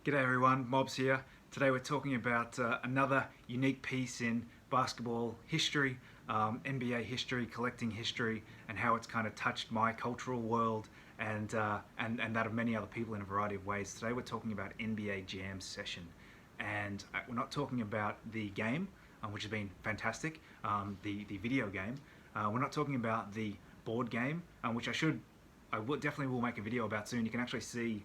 G'day everyone, Mobs here. Today we're talking about another unique piece in basketball history, NBA history, collecting history, and how it's kind of touched my cultural world and that of many other people in a variety of ways. Today we're talking about NBA Jam Session, and we're not talking about the game, which has been fantastic, the video game. We're not talking about the board game, which definitely will make a video about soon. You can actually see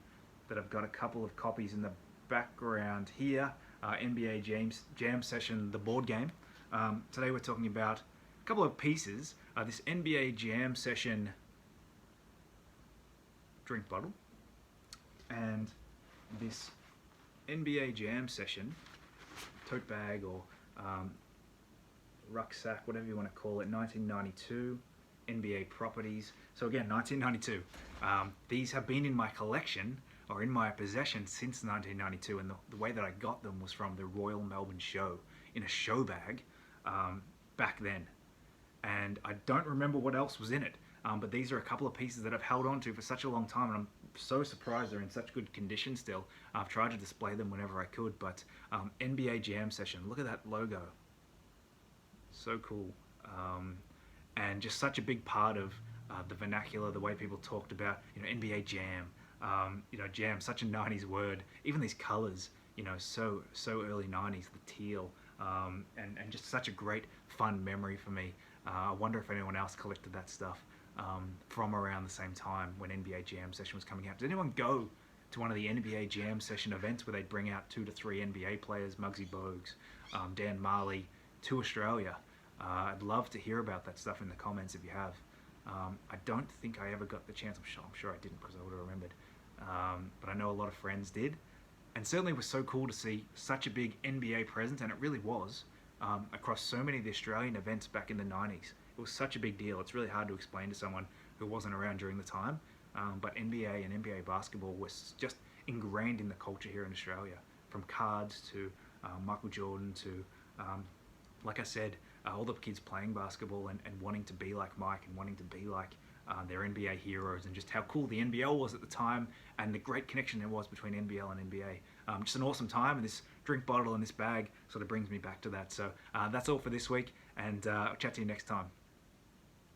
that I've got a couple of copies in the background here. NBA Jam Session, the board game. Today we're talking about a couple of pieces. This NBA Jam Session drink bottle and this NBA Jam Session tote bag or rucksack, whatever you want to call it, 1992 NBA properties. So again, 1992. These have been in my collection or in my possession since 1992, and the way that I got them was from the Royal Melbourne Show in a show bag back then. And I don't remember what else was in it, but these are a couple of pieces that I've held on to for such a long time, and I'm so surprised they're in such good condition still. I've tried to display them whenever I could, but NBA Jam Session, look at that logo. So cool. And just such a big part of the vernacular, the way people talked about, NBA Jam. Jam, such a 90s word. Even these colors, so early 90s, the teal, and just such a great, fun memory for me. I wonder if anyone else collected that stuff from around the same time when NBA Jam Session was coming out. Did anyone go to one of the NBA Jam Session events where they'd bring out 2 to 3 NBA players, Muggsy Bogues, Dan Marley, to Australia? I'd love to hear about that stuff in the comments if you have. I don't think I ever got the chance. I'm sure I didn't, because I would have remembered. But I know a lot of friends did. And certainly it was so cool to see such a big NBA presence, and it really was, across so many of the Australian events back in the 90s. It was such a big deal. It's really hard to explain to someone who wasn't around during the time. But NBA and NBA basketball was just ingrained in the culture here in Australia. From cards to Michael Jordan to, like I said, all the kids playing basketball and wanting to be like Mike and wanting to be like their NBA heroes, and just how cool the NBL was at the time, and the great connection there was between NBL and NBA. Just an awesome time, and this drink bottle and this bag sort of brings me back to that. So that's all for this week, and I'll chat to you next time.